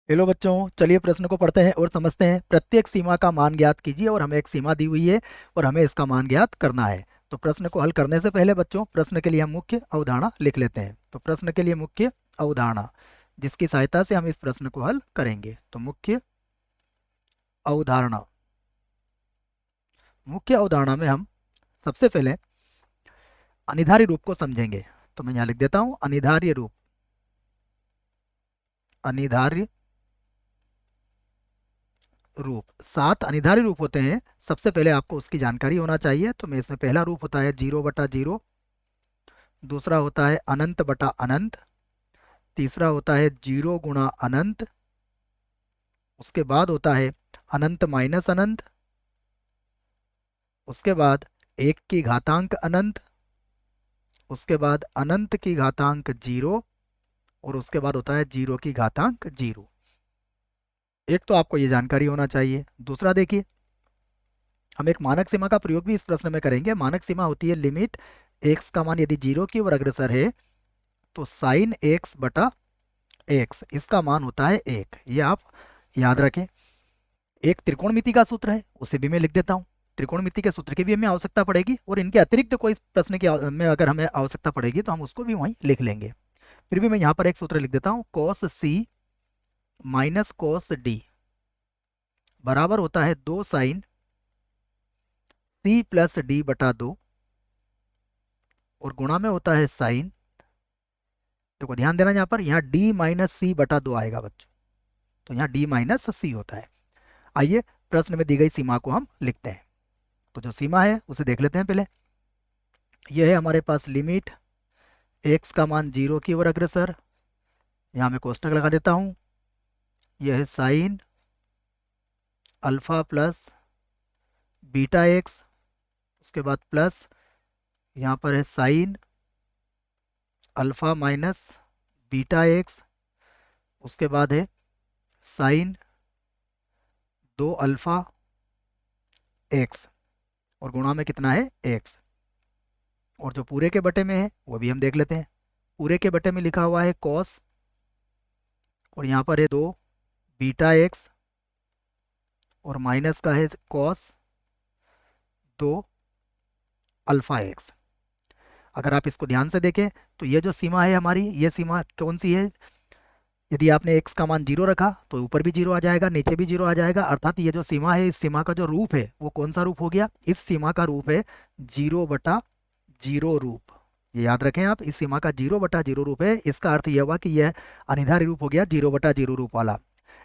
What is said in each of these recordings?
Hello बच्चों, चलिए प्रश्न को पढ़ते हैं और समझते हैं। प्रत्येक सीमा का मान ज्ञात कीजिए और हमें एक सीमा दी हुई है और हमें इसका मान ज्ञात करना है। तो प्रश्न को हल करने से पहले बच्चों, प्रश्न के लिए हम मुख्य अवधारणा लिख लेते हैं। तो प्रश्न के लिए मुख्य अवधारणा, जिसकी सहायता से हम इस प्रश्न को हल करेंगे। तो मुख्य अवधारणा, मुख्य अवधारणा में हम सबसे पहले अनिवार्य रूप को समझेंगे। तो मैं यहाँ लिख देता हूँ अनिवार्य रूप। अनिवार्य रूप, 7 अनिर्धारित रूप होते हैं। सबसे पहले आपको उसकी जानकारी होना चाहिए। तो मैं इसमें पहला रूप होता है 0/0, दूसरा होता है अनंत बटा अनंत, तीसरा होता है 0 गुणा अनंत, उसके बाद होता है अनंत माइनस अनंत, उसके बाद 1 की घातांक अनंत, उसके बाद अनंत की घातांक 0, और उसके बाद होता है 0 की घातांक 0। एक तो आपको ये जानकारी होना चाहिए। दूसरा देखिए, हम एक मानक सीमा का प्रयोग भी इस प्रश्न में करेंगे। मानक सीमा होती है लिमिट एक्स का मान यदि 0 की ओर अग्रसर है तो साइन एक्स बटा एक्स, इसका मान होता है 1। ये आप याद रखें। एक त्रिकोणमिति का सूत्र है, उसे भी मैं लिख देता हूँ। त्रिकोणमिति के सूत्र की भी हमें आवश्यकता पड़ेगी और इनके अतिरिक्त कोई प्रश्न की में अगर हमें आवश्यकता पड़ेगी तो हम उसको भी वहीं लिख लेंगे। फिर भी मैं यहाँ पर एक सूत्र लिख देता हूँ, कॉस सी माइनस कॉस डी बराबर होता है 2 साइन सी प्लस डी बटा 2, और गुणा में होता है साइन, देखो ध्यान देना यहाँ पर, यहाँ डी माइनस सी बटा 2 आएगा बच्चों। तो यहाँ डी माइनस सी होता है। आइए प्रश्न में दी गई सीमा को हम लिखते हैं। तो जो सीमा है उसे देख लेते हैं पहले। यह है हमारे पास लिमिट एक्स का मान 0 की ओर अग्रसर, यहाँ मैं कोष्टक लगा देता हूँ। यह है sine alpha plus beta x, उसके बाद प्लस यहाँ पर है sine alpha minus beta x, उसके बाद है साइन 2 अल्फा एक्स, और गुणा में कितना है एक्स। और जो पूरे के बटे में है वो भी हम देख लेते हैं। पूरे के बटे में लिखा हुआ है कॉस, और यहाँ पर है 2 बीटा एक्स, और माइनस का है कॉस 2 अल्फा एक्स। अगर आप इसको ध्यान से देखें तो ये जो सीमा है हमारी, ये सीमा कौन सी है? यदि आपने x का मान 0 रखा तो ऊपर भी 0 आ जाएगा, नीचे भी 0 आ जाएगा। अर्थात ये जो सीमा है, इस सीमा का जो रूप है वो कौन सा रूप हो गया? इस सीमा का रूप है 0/0 रूप। ये याद रखें आप, इस सीमा का 0/0 रूप है। इसका अर्थ यह हुआ कि यह अनिर्धारित रूप हो गया 0/0 रूप वाला।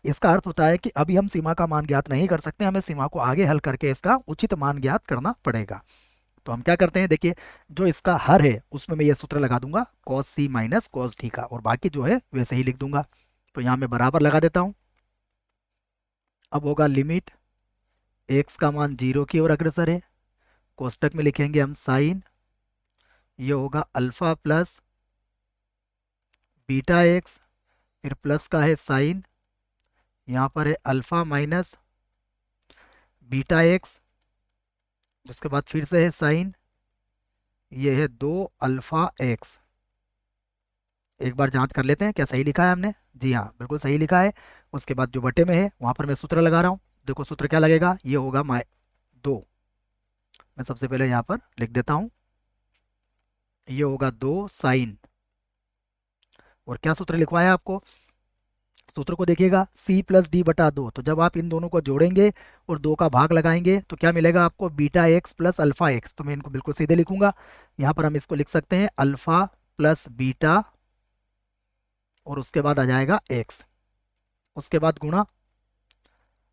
इसका अर्थ होता है कि अभी हम सीमा का मान ज्ञात नहीं कर सकते, हमें सीमा को आगे हल करके इसका उचित मान ज्ञात करना पड़ेगा। तो हम क्या करते हैं, देखिए, जो इसका हर है उसमें मैं ये सूत्र लगा दूंगा कॉस सी माइनस कॉस डी का, और बाकी जो है वैसे ही लिख दूंगा। तो यहाँ मैं बराबर लगा देता हूँ। अब होगा लिमिट एक्स का मान 0 की ओर अग्रसर है, कोष्टक में लिखेंगे हम साइन, ये होगा अल्फा प्लस बीटा एक्स, फिर प्लस का है साइन, यहाँ पर है अल्फा माइनस बीटा एक्स, उसके बाद फिर से है साइन, ये है 2 अल्फा एक्स। एक बार जांच कर लेते हैं क्या सही लिखा है हमने। जी हाँ, बिल्कुल सही लिखा है। उसके बाद जो बटे में है वहां पर मैं सूत्र लगा रहा हूँ। देखो सूत्र क्या लगेगा, ये होगा 2। मैं सबसे पहले यहाँ पर लिख देता हूँ, ये होगा 2 साइन, और क्या सूत्र लिखवाया आपको? सूत्र को देखिएगा, c प्लस डी बटा 2। तो जब आप इन दोनों को जोड़ेंगे और 2 का भाग लगाएंगे तो क्या मिलेगा आपको? Beta x plus alpha x. तो मैं इनको बिल्कुल सीधे लिखूंगा। यहाँ पर हम इसको लिख सकते हैं अल्फा प्लस बीटा, और उसके बाद आ जाएगा एक्स, उसके बाद गुणा।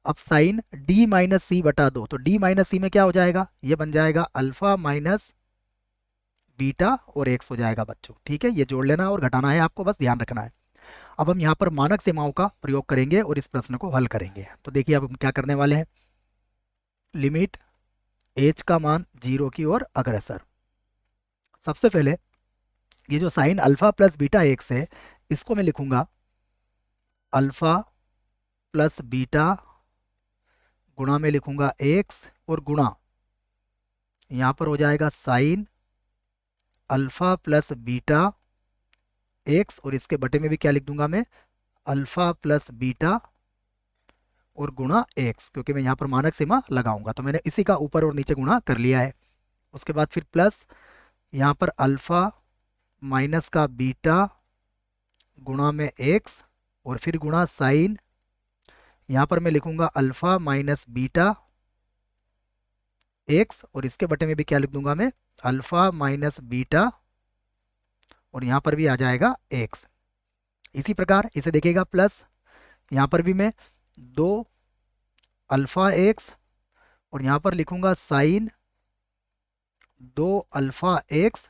अब साइन डी माइनस सी बटा 2, तो डी माइनस सी में क्या हो जाएगा? ये बन जाएगा अल्फा माइनस बीटा, और एक्स हो जाएगा बच्चों। ठीक है, ये जोड़ लेना और घटाना है, आपको बस ध्यान रखना है। अब हम यहाँ पर मानक सीमाओं का प्रयोग करेंगे और इस प्रश्न को हल करेंगे। तो देखिए अब हम क्या करने वाले हैं। लिमिट एच का मान 0 की ओर अग्रसर। सबसे पहले ये जो sine alpha plus beta x है, इसको मैं लिखूंगा अल्फा प्लस बीटा, गुणा में लिखूंगा एक्स, और गुणा यहाँ पर हो जाएगा sine alpha plus beta x, और इसके बटे में भी क्या लिख दूंगा मैं? अल्फा प्लस बीटा और गुणा एक्स, क्योंकि मैं यहाँ पर मानक सीमा लगाऊंगा तो मैंने इसी का ऊपर और नीचे गुणा कर लिया है। उसके बाद फिर प्लस यहाँ पर अल्फा माइनस का बीटा गुणा में एक्स और फिर गुणा साइन, यहाँ पर मैं लिखूंगा अल्फा माइनस बीटा एक्स और इसके बटे में भी क्या लिख दूंगा मैं, अल्फा माइनस बीटा और यहाँ पर भी आ जाएगा एक्स। इसी प्रकार इसे देखिएगा प्लस, यहाँ पर भी मैं 2 अल्फा एक्स और यहाँ पर लिखूंगा साइन 2 अल्फा एक्स,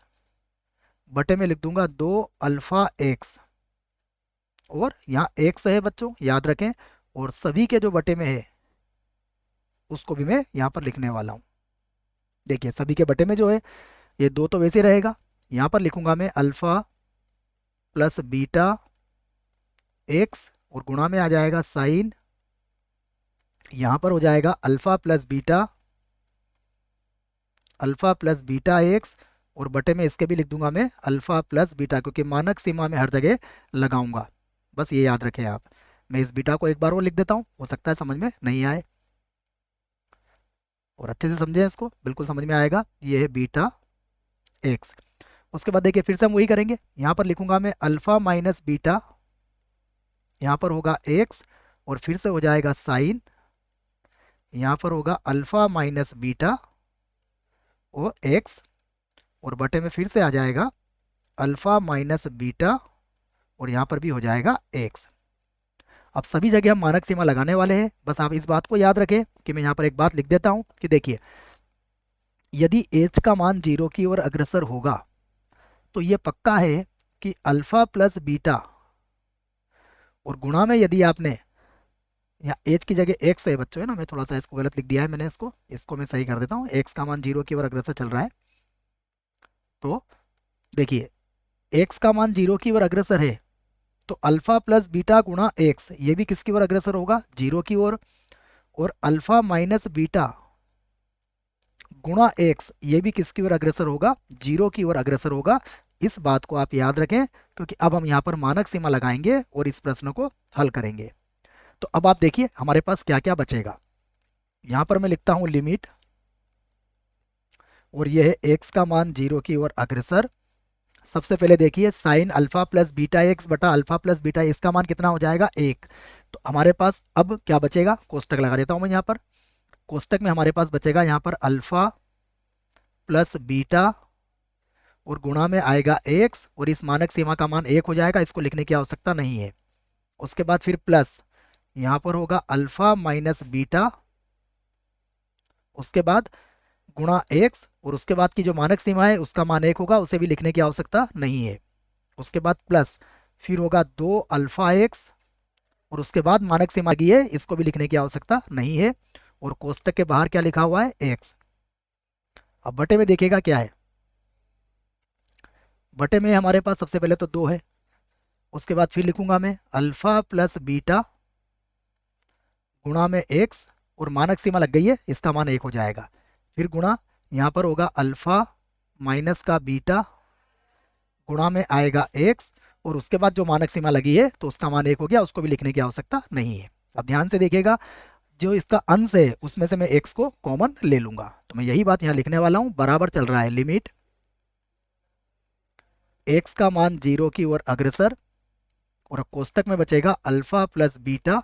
बटे में लिख दूंगा 2 अल्फा एक्स और यहाँ एक्स है बच्चों याद रखें, और सभी के जो बटे में है उसको भी मैं यहाँ पर लिखने वाला हूँ। देखिए सभी के बटे में जो है ये 2 तो वैसे रहेगा, यहाँ पर लिखूंगा मैं अल्फा प्लस बीटा एक्स और गुणा में आ जाएगा साइन, यहाँ पर हो जाएगा अल्फा प्लस बीटा एक्स और बटे में इसके भी लिख दूंगा मैं अल्फा प्लस बीटा, क्योंकि मानक सीमा में हर जगह लगाऊंगा, बस ये याद रखें आप। मैं इस बीटा को एक बार और लिख देता हूँ, हो सकता है समझ में नहीं आए, और अच्छे से समझें इसको, बिल्कुल समझ में आएगा। ये है बीटा एक्स। उसके बाद देखिए फिर से हम वही करेंगे, यहाँ पर लिखूंगा मैं अल्फा माइनस बीटा, यहाँ पर होगा एक्स और फिर से हो जाएगा साइन, यहाँ पर होगा अल्फा माइनस बीटा और एक्स और बटे में फिर से आ जाएगा अल्फा माइनस बीटा और यहाँ पर भी हो जाएगा एक्स। अब सभी जगह हम मानक सीमा लगाने वाले हैं, बस आप इस बात को याद रखें कि मैं यहाँ पर एक बात लिख देता हूँ कि देखिए यदि h का मान 0 की ओर अग्रसर होगा तो ये पक्का है कि अल्फा प्लस बीटा और गुणा में यदि आपने यहाँ h की जगह x है बच्चों, है ना, मैं थोड़ा सा इसको गलत लिख दिया है मैंने, इसको मैं सही कर देता हूँ। x का मान 0 की ओर अग्रसर चल रहा है, तो देखिए x का मान 0 की ओर अग्रसर है तो अल्फा प्लस बीटा गुणा एक्स ये भी किसकी ओर अग्रसर होगा, 0 की ओर, और अल्फा माइनस बीटा गुणा एक्स ये भी किसकी ओर अग्रसर होगा, 0 की ओर अग्रसर होगा। इस बात को आप याद रखें, क्योंकि अब हम यहाँ पर मानक सीमा लगाएंगे और इस प्रश्न को हल करेंगे। तो अब आप देखिए हमारे पास क्या क्या बचेगा। यहाँ पर मैं लिखता हूँ लिमिट, और यह है एक्स का मान 0 की ओर अग्रसर। सबसे पहले देखिए sine alpha plus beta x बटा अल्फा प्लस बीटा, इसका मान कितना हो जाएगा, 1। तो हमारे पास अब क्या बचेगा, कोष्टक लगा देता हूँ मैं यहाँ पर। कोष्टक में हमारे पास बचेगा यहाँ पर अल्फा प्लस बीटा और गुणा में आएगा एक्स और इस मानक सीमा का मान 1 हो जाएगा, इसको लिखने की आवश्यकता नहीं है। उसके बाद फिर प्लस यहाँ पर होगा अल्फा माइनस बीटा, उसके बाद गुणा एक्स और उसके बाद की जो मानक सीमा है उसका मान 1 होगा, उसे भी लिखने की आवश्यकता नहीं है। उसके बाद प्लस फिर होगा 2 अल्फा एक्स और उसके बाद मानक सीमा की है, इसको भी लिखने की आवश्यकता नहीं है, और कोष्टक के बाहर क्या लिखा हुआ है, एक्स। अब बटे में देखिएगा क्या है, बटे में हमारे पास सबसे पहले तो 2 है, उसके बाद फिर लिखूंगा मैं अल्फा प्लस बीटा गुणा में एक्स और मानक सीमा लग गई है, इसका मान 1 हो जाएगा। फिर गुणा यहाँ पर होगा अल्फा माइनस का बीटा गुणा में आएगा एक्स और उसके बाद जो मानक सीमा लगी है तो उसका मान 1 हो गया, उसको भी लिखने की आवश्यकता नहीं है। अब ध्यान से देखिएगा, जो इसका अंश है उसमें से मैं एक्स को कॉमन ले लूंगा, तो मैं यही बात यहाँ लिखने वाला हूँ। बराबर चल रहा है लिमिट एक्स का मान 0 की ओर अग्रसर और कोष्टक में बचेगा अल्फा प्लस बीटा,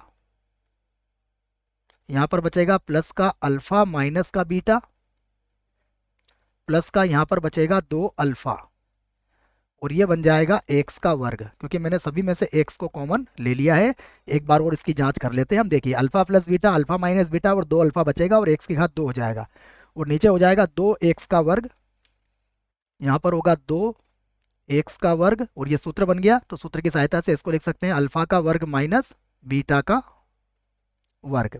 यहाँ पर बचेगा प्लस का अल्फा माइनस का बीटा, प्लस का यहाँ पर बचेगा 2 अल्फा और ये बन जाएगा एक्स का वर्ग, क्योंकि मैंने सभी में से एक्स को कॉमन ले लिया है। एक बार और इसकी जांच कर लेते हैं हम। देखिए alpha plus beta, alpha minus beta और 2 अल्फा बचेगा और एक्स की घात 2 हो जाएगा और नीचे हो जाएगा 2 एक्स का वर्ग, यहाँ पर होगा 2 एक्स का वर्ग और ये सूत्र बन गया, तो सूत्र की सहायता से इसको लिख सकते हैं अल्फा का वर्ग माइनस बीटा का वर्ग।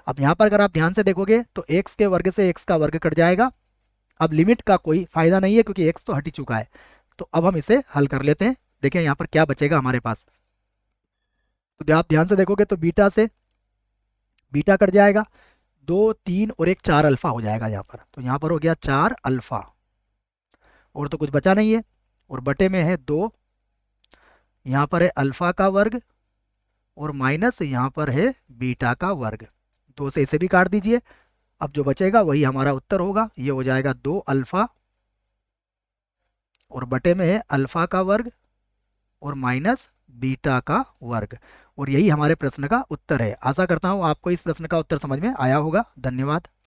अब यहाँ पर अगर आप ध्यान से देखोगे तो एक्स के वर्ग से एक्स का वर्ग कट जाएगा। अब लिमिट का कोई फायदा नहीं है क्योंकि एक्स तो हट ही चुका है, तो अब हम इसे हल कर लेते हैं। देखें यहाँ पर क्या बचेगा हमारे पास, तो आप ध्यान से देखोगे तो बीटा से बीटा कट जाएगा, 2 3 और एक 4 अल्फा हो जाएगा यहाँ पर, तो यहाँ पर हो गया 4 अल्फा और तो कुछ बचा नहीं है, और बटे में है 2, यहाँ पर है अल्फा का वर्ग और माइनस यहाँ पर है बीटा का वर्ग। 2 से इसे भी काट दीजिए। अब जो बचेगा वही हमारा उत्तर होगा। ये हो जाएगा 2 अल्फा और बटे में है अल्फा का वर्ग और माइनस बीटा का वर्ग। और यही हमारे प्रश्न का उत्तर है। आशा करता हूँ आपको इस प्रश्न का उत्तर समझ में आया होगा। धन्यवाद।